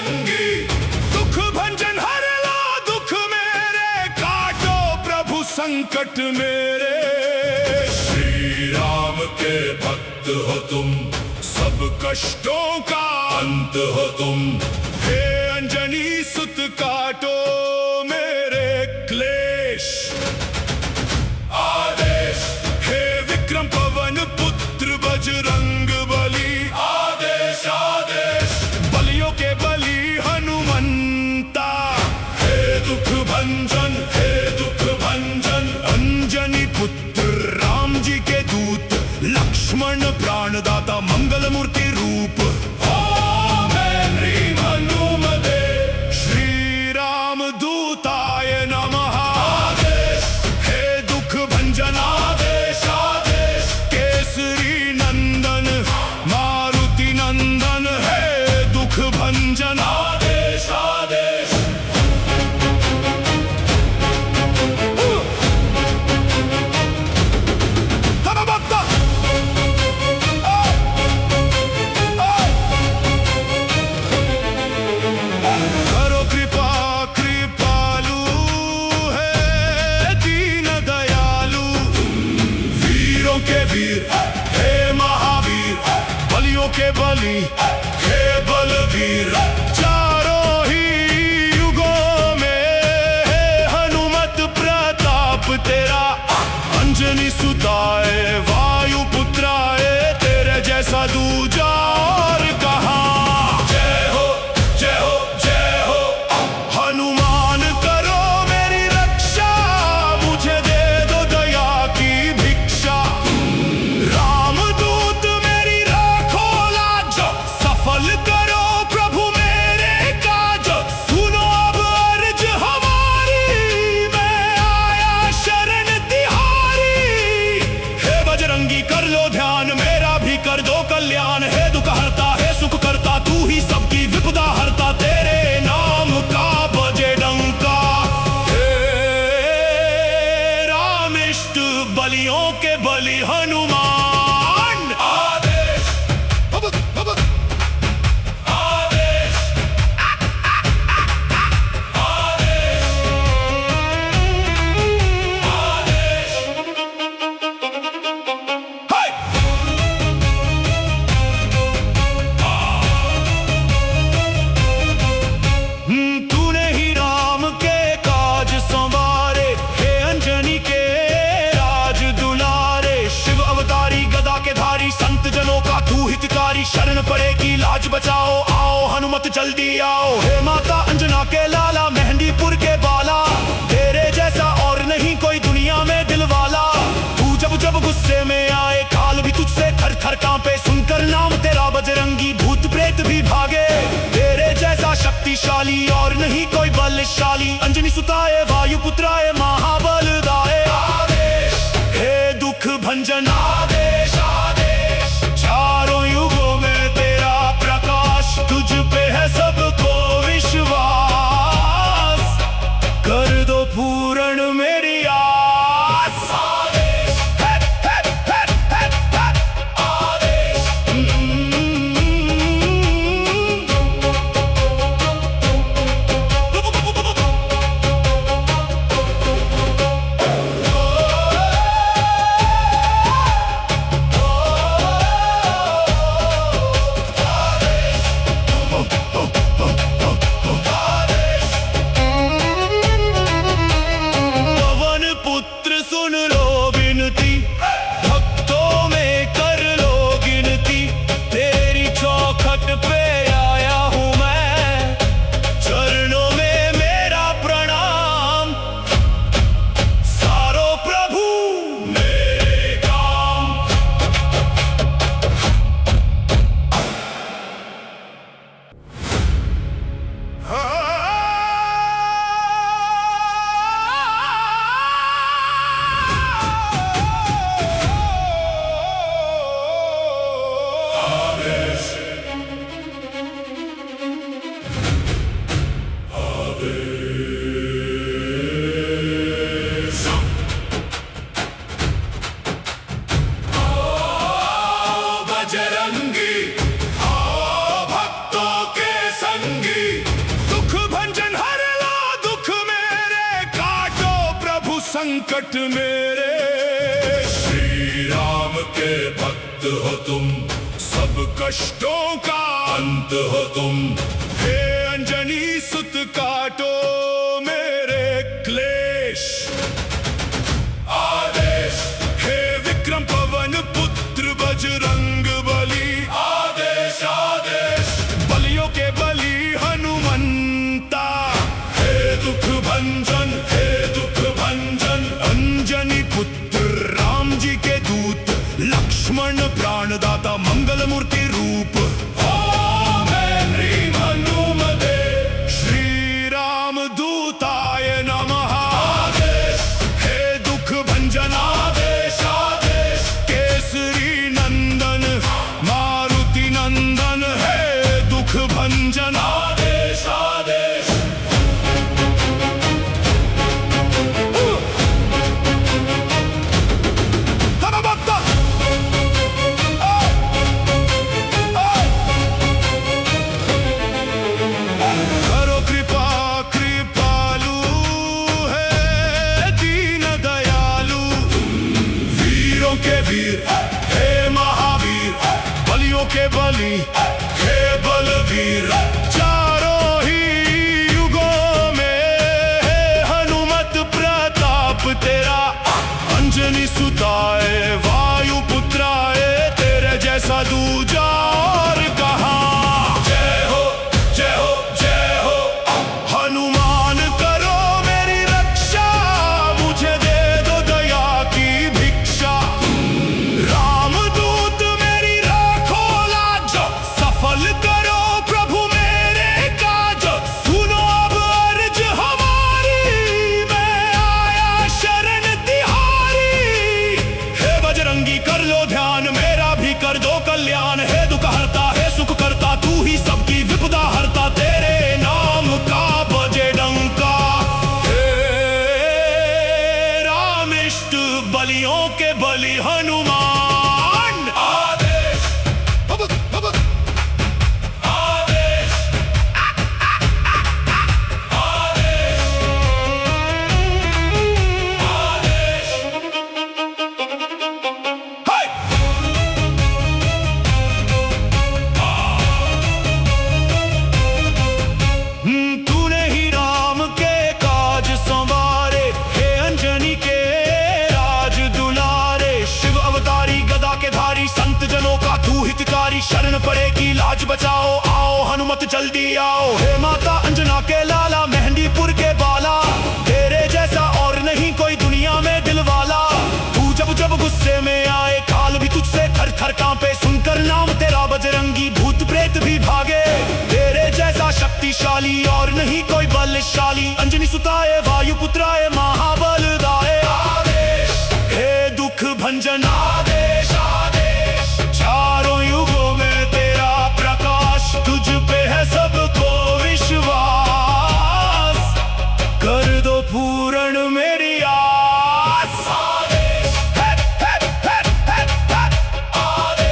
संगी। दुख भंजन हर लो दुख मेरे, काटो प्रभु संकट मेरे। श्री राम के भक्त हो तुम, सब कष्टों का अंत हो तुम। हे अंजनी सुत काटो मेरे क्लेश। आदेश हे विक्रम पवन पुत्र बजरंग बली। आदेश आदेश बलियों के बलि हनुमंता। हे दुख भंजन हे दुख भंजन, अंजनी पुत्र राम जी के दूत। लक्ष्मण प्राणदाता मंगल मूर्ति रूप। ओम ह्रीं हनुमते श्री राम दूताय नमः। आदेश हे दुख भंजन आदेश आदेश, केसरी नंदन मारुति नंदन। हे दुख भंजन आदेश आदेश। करो कृपा कृपालु है दीन दयालु। वीरों के वीर हे महावीर, बलियों के बलि हे बलवीर। चारों ही युगों में है हनुमत प्रताप तेरा। अंजनी सुताए वायु पुत्राए, तेरे जैसा दूजा और कहाँ। जय हो जय हो जय हो हनुमान, करो मेरी रक्षा। मुझे दे दो दया की भिक्षा। रामदूत मेरी राखो लाज, सफल करो प्रभु मेरे काज। सुनो अब अर्ज हमारी, मैं आया शरण तिहारी। हे बजरंगी कर लो ध्यान, मेरा भी कर दो कल्याण। हे दुख हरता है सुख करता, तू ही सबकी विपदा हरता। तेरे नाम का बजे डंका। हे रामिष्ट बलियों के बलि हनुमान। आदेश आदेश आदेश आदेश। हाय तूने ही राम के काज संवारे, हे अंजनी के राज दुलारे। शिव अवतारी गदा के धारी, संत जनों का तू हितकारी। शरण पड़ेगी लाज बचाओ, आओ हनुमत जल्दी आओ। हे माता अंजना के लाला, मेहंदीपुर के बाला। तेरे जैसा और नहीं कोई दुनिया में दिलवाला। तू जब जब गुस्से में आए, काल भी तुझसे थर थर कांपे। सुनकर नाम तेरा बजरंगी, भूत प्रेत भी भागे। तेरे जैसा शक्तिशाली और नहीं कोई बलशाली। अंजनी सुताए वायु पुत्राए महाबलदाय। आदेश हे दुख भंजन आदेश आदेश। चारों युगों में तेरा प्रकाश, तुझ पे है सबको विश्वास। कर दो पूर्ण मेरी आस। आदेश आदेश। बजरंगी आओ भक्तों के संगी। संकट मेरे। श्री राम के भक्त हो तुम, सब कष्टों का अंत हो तुम। हे अंजनी सुत काटो मेरे क्लेश। आदेश हे विक्रम पवन पुत्र बजरंग बली। आदेश आदेश बलियों के बलि हनुमंता। हे दुख भंजन, हे दुख भंजन। अंजनी पुत्र राम जी के दूत, लक्ष्मण प्राणदाता मंगल मूर्ति रूप। ओम ह्रीं हनुमते श्री राम दूताय नमः। आदेश हे दुख भंजन। आदेश आदेश केसरी नंदन मारुति नंदन। हे दुख भंजन। आदेश आदेश करो कृपा, कृपालु है दीन दयालु। वीरों के वीर हे महावीर, बलियों के बलि हे बलवीर। चारों ही युगों में है हनुमत प्रताप तेरा। अंजनी सुताए वायु पुत्राए, तेरे जैसा दूजा और कहाँ। जय हो जय हो जय हो हनुमान, करो मेरी रक्षा। मुझे दे दो दया की भिक्षा। रामदूत मेरी राखो लाज, सफल करो प्रभु मेरे काज। सुनो अब अर्ज हमारी, मैं आया शरण तिहारी। हे बजरंगी कर लो ध्यान, मेरा भी कर दो कल्याण। हे दुख हरता है सुख करता, तू ही सबकी विपदा हरता। तेरे नाम का बजे डंका। हे रामिष्ट बलियों के बलि हनुमान। आदेश आदेश आदेश आदेश। हाय तूने ही राम के काज संवारे। हे अंजनी के राज दुलारे। शिव अवतारी गदा के धारी, संत जनों का तू हितकारी। शरण पड़ेगी लाज बचाओ, आओ हनुमत जल्दी आओ। हे माता अंजना के लाला, मेहंदीपुर के बाला। तेरे जैसा और नहीं कोई दुनिया में दिलवाला। तू जब जब गुस्से में आए, काल भी तुझसे थर थर कांपे। सुनकर नाम तेरा बजरंगी, भूत प्रेत भी भागे। तेरे जैसा शक्तिशाली और नहीं कोई बलशाली। अंजनी सुताए वायु पुत्राए महाबल दाए। आदेश हे दुख भंजन। आदेश आदेश चारों युगों में तेरा प्रकाश। तुझ पे है सबको विश्वास, कर दो पूर्ण मेरी आस। आदेश आदेश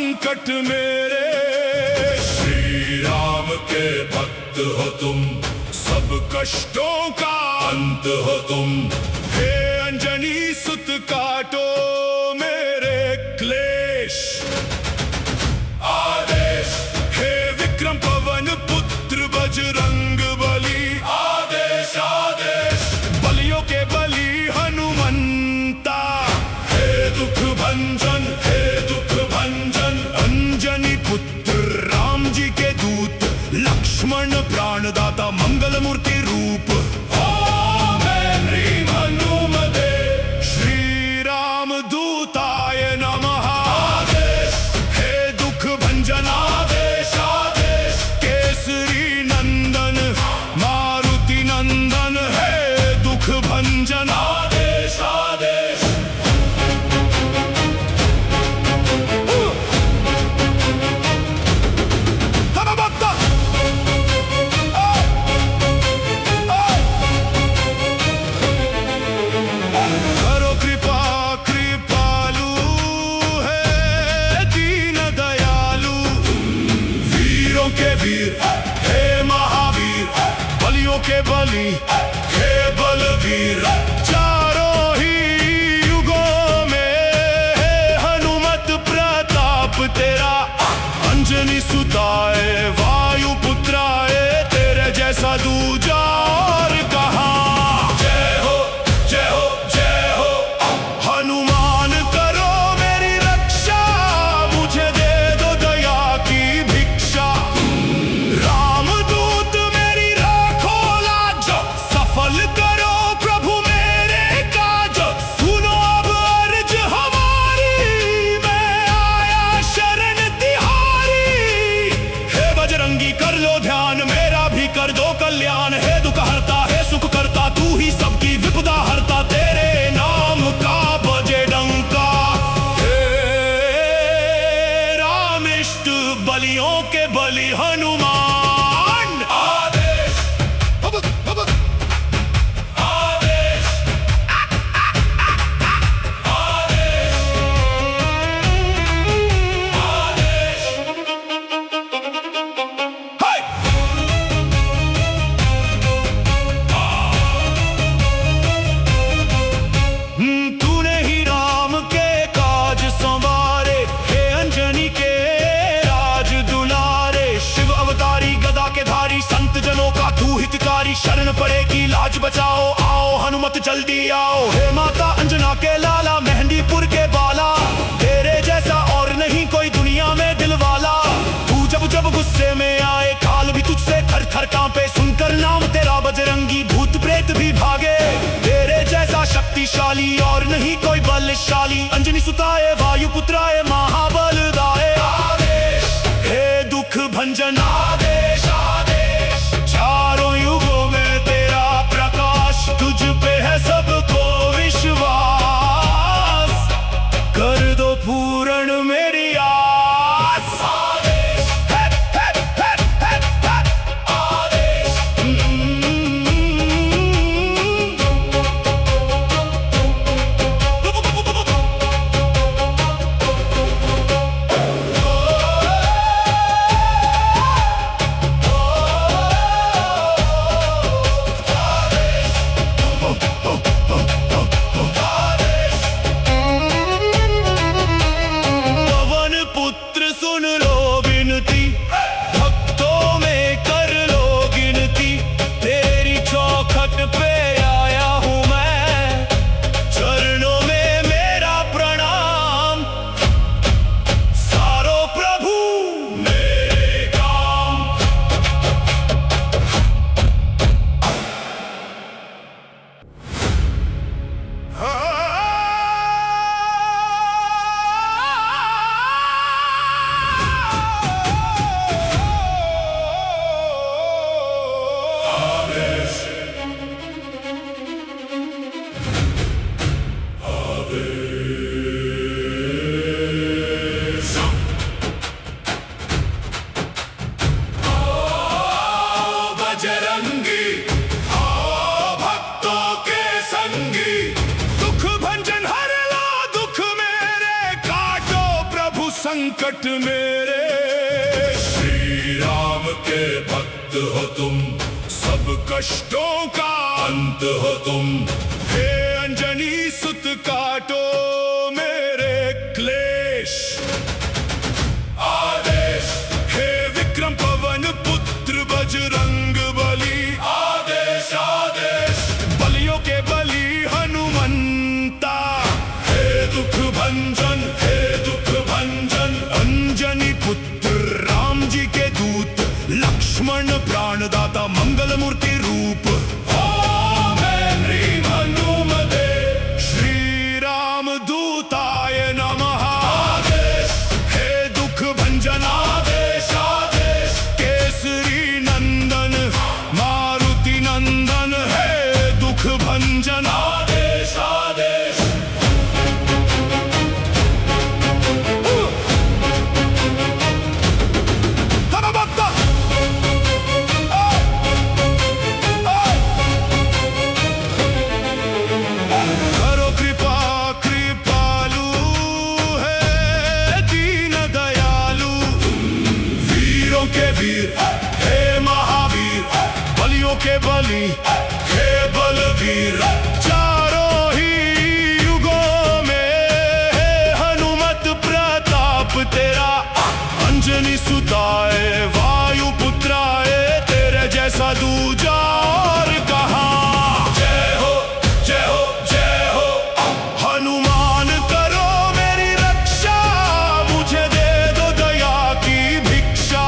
संकट मेरे। श्री राम के भक्त हो तुम, सब कष्टों का अंत हो तुम। हे अंजनी सुत काटो मेरे क्लेश। आदेश हे विक्रम पवन पुत्र बजरंग बली। आदेश आदेश बलियों के बलि हनुमंता। हे दुख भंजन, हे दुख भंजन। अंजनी पुत्र राम जी के दूत, लक्ष्मण प्राणदाता मंगल मूर्ति रूप। ओम ह्रीं हनुमते श्री राम दूताय नमः। आदेश हे दुख भंजन। आदेश आदेश केसरी नंदन मारुति नंदन। हे दुख भंजन। आदेश आदेश के वीर, हे महावीर बलियों के बलि, हे बलवीर। चारों ही युगों में है हनुमत प्रताप तेरा। अंजनी सुताए वायु पुत्राए, तेरे जैसा दूजा और कहाँ। जय हो जय हो जय हो हनुमान, करो मेरी रक्षा। मुझे दे दो दया की भिक्षा। रामदूत मेरी राखो लाज, सफल करो प्रभु मेरे काज। सुनो अब अर्ज हमारी, मैं आया शरण तिहारी। हे बजरंगी कर लो ध्यान, मेरा भी कर दो कल्याण। हे दुख हरता है सुख करता, तू ही सबकी विपदा हरता। तेरे नाम का बजे डंका। हे रामिष्ट बलियों के बलि हनुमान। आदेश आदेश आदेश आदेश। हाय तूने ही राम के काज संवारे। हे अंजनी के राज दुलारे। शिव अवतारी गदा के धारी, संत जनों का तू हितकारी। शरण पड़ेगी लाज बचाओ, आओ हनुमत जल्दी आओ। हे माता अंजना के लाला, मेहंदीपुर के बाला। तेरे जैसा और नहीं कोई दुनिया में दिलवाला। तू जब जब गुस्से में आए, काल भी तुझसे थर थर कांपे। सुनकर नाम तेरा बजरंगी, भूत प्रेत भी भागे। तेरे जैसा शक्तिशाली और नहीं कोई बलशाली। अंजनी सुताए वायु पुत्राए महाबलदाय। आदेश हे दुख भंजन। आदेश आदेश चारों युगों में तेरा प्रकाश। तुझ पे है सबको विश्वास, कर दो पूर्ण मेरी आस। आदेश है, आदेश। संकट मेरे। श्री राम के भक्त हो तुम, सब कष्टों का अंत हो तुम। हे अंजनी सुत काटो मेरे क्लेश। आदेश हे विक्रम पवन पुत्र बजरंग बली। आदेश आदेश बलियों के बलि हनुमंता। हे दुख भंजन, हे दुख भंजन। अंजनी पुत्र राम जी के दूत, लक्ष्मण प्राणदाता मंगल मूर्ति रूप। ओम ह्रीं हनुमते श्री राम दूताय नमः। आदेश हे दुख भंजन। आदेश आदेश केसरी नंदन मारुति नंदन। हे दुख भंजन। आदेश आदेश के वीर, हे महावीर बलियों के बलि, हे बलवीर। चारों ही युगों में है हनुमत प्रताप तेरा। अंजनी सुताए वायु पुत्राए, तेरे जैसा दूजा और कहाँ। जय हो जय हो जय हो हनुमान, करो मेरी रक्षा। मुझे दे दो दया की भिक्षा।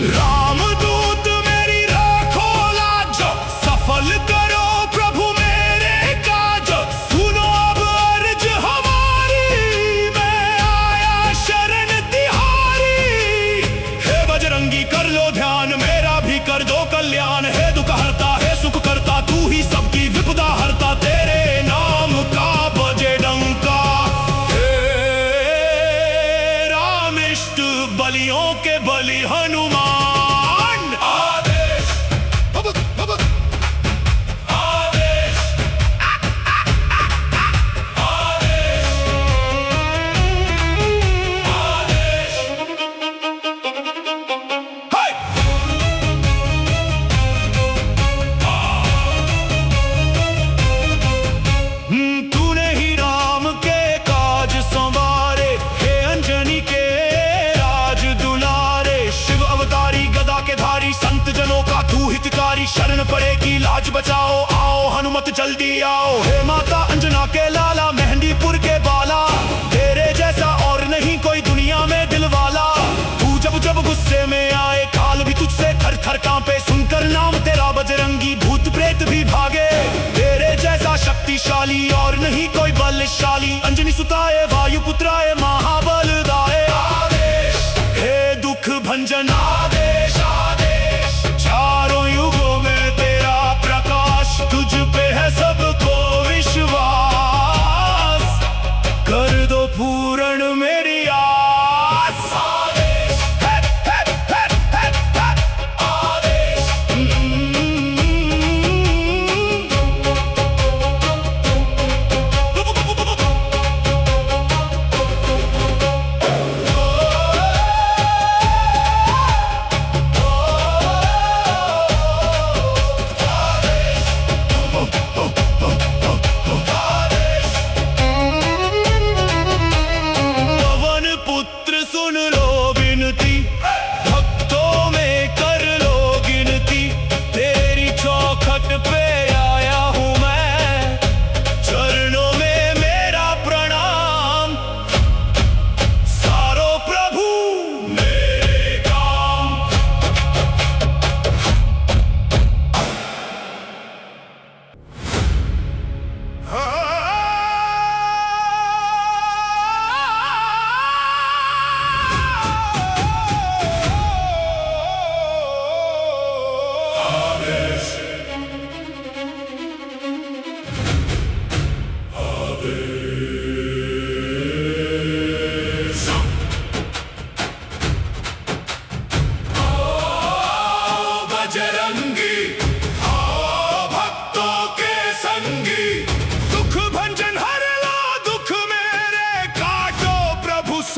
रामदूत मेरी राखो लाज, सफल करो प्रभु मेरे काज। सुनो अब अर्ज हमारी, मैं आया शरण तिहारी। हे बजरंगी कर लो ध्यान, मेरा भी कर दो कल्याण। हे दुख हरता है सुख करता, तू ही सबकी विपदा हरता। तेरे नाम का बजे डंका। हे रामिष्ट बलियों के बलि हनुमान। तूने ही राम के काज संवारे, हे अंजनी के राज दुलारे। शिव अवतारी गदा के धारी, संत जनों का तू हितकारी। शरण पड़ेगी लाज बचाओ, आओ हनुमत जल्दी आओ। हे माता अंजना के लाला, मेहंदीपुर के बाला। तेरे जैसा और नहीं कोई दुनिया में दिलवाला। तू जब जब गुस्से में आए, काल भी तुझसे थर थर कांपे। सुनकर नाम तेरा बजरंगी, भूत प्रेत भी भागे। तेरे जैसा शक्तिशाली और नहीं कोई बलशाली। अंजनी सुताए वायु पुत्राए महाबलदाय। आदेश हे दुख भंजन। आदेश आदेश चारों युगों में तेरा प्रकाश। तुझ पे है सबको विश्वास, कर दो पूर्ण मेरी आस। आदेश है, है, है, है, है, आदेश।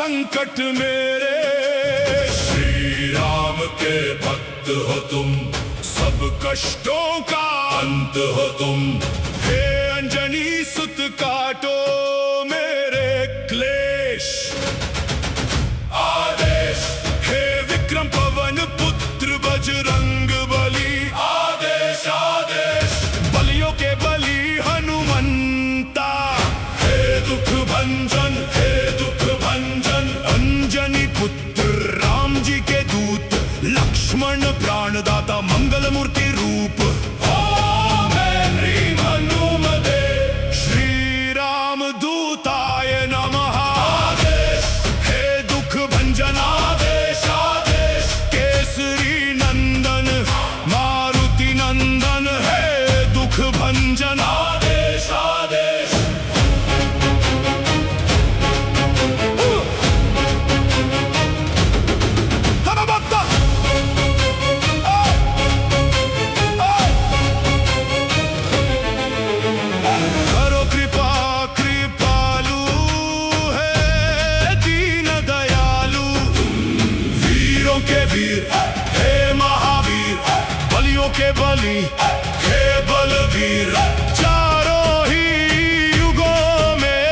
संकट मेरे। श्री राम के भक्त हो तुम, सब कष्टों का अंत हो तुम। हे अंजनी सुत काटो मेरे क्लेश। आदेश हे विक्रम पवन पुत्र बजरंग बली। आदेश आदेश बलियों के बलि हनुमंता। हे दुख भंजन हे दुख भंजन अंजनी पुत्र राम जी के दूत। लक्ष्मण प्राणदाता मंगल मूर्ति रूप। ओम ह्रीं हनुमते श्री राम दूताय नमः। आदेश हे दुख भंजन आदेश आदेश केसरी नंदन मारुति नंदन। हे दुख भंजन आदेश आदेश। करो कृपा कृपालु है दीन दयालु। वीरों के वीर हे महावीर, बलियों के बलि हे बलवीर। चारों ही युगों में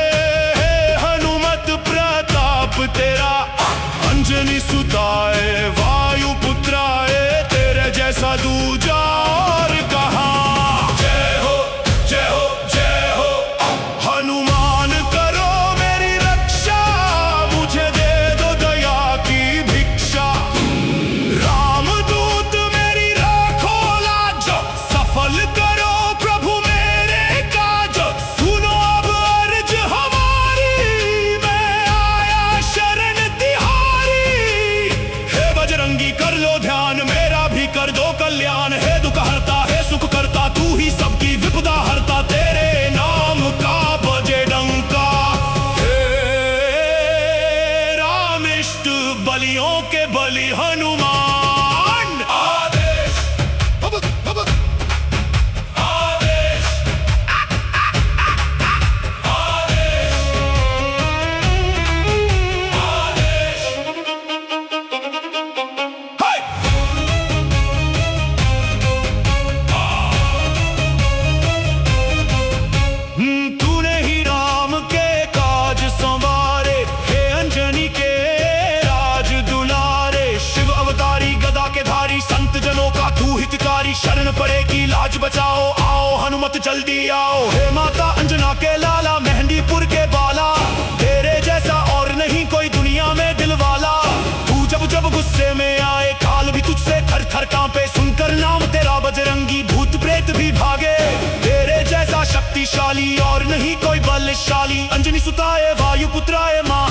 है हनुमत प्रताप तेरा। अंजनी सुताए वायु पुत्राए, तेरे जैसा दूजा और कहाँ। जय हो जय हो जय हो हनुमान करो मेरी रक्षा। मुझे दे दो दया की भिक्षा। रामदूत मेरी राखो लाज, सफल करो प्रभु मेरे काज। सुनो अब अर्ज हमारी, मैं आया शरण तिहारी। हे बजरंगी कर लो ध्यान, मेरा भी कर दो कल्याण। हे दुख हरता है सुख करता, तू ही सबकी विपदा हरता। तेरे नाम का बजे डंका। हे रामिष्ट बलियों के बलि हनुमान। आदेश आदेश आदेश आदेश। हाय तूने ही राम के काज संवारे। हे अंजनी के राज दुलारे। शिव अवतारी गदा के धारी, संत जनों का तू हितकारी। शरण पड़ेगी लाज बचाओ, आओ हनुमत जल्दी आओ। हे माता अंजना के लाला, मेहंदीपुर के बाला। तेरे जैसा और नहीं कोई दुनिया में दिलवाला। तू जब जब गुस्से में आए, काल भी तुझसे थर थर कांपे। सुनकर नाम तेरा बजरंगी, भूत प्रेत भी भागे। तेरे जैसा शक्तिशाली और नहीं कोई बलशाली। अंजनी सुताए वायु पुत्राए माँ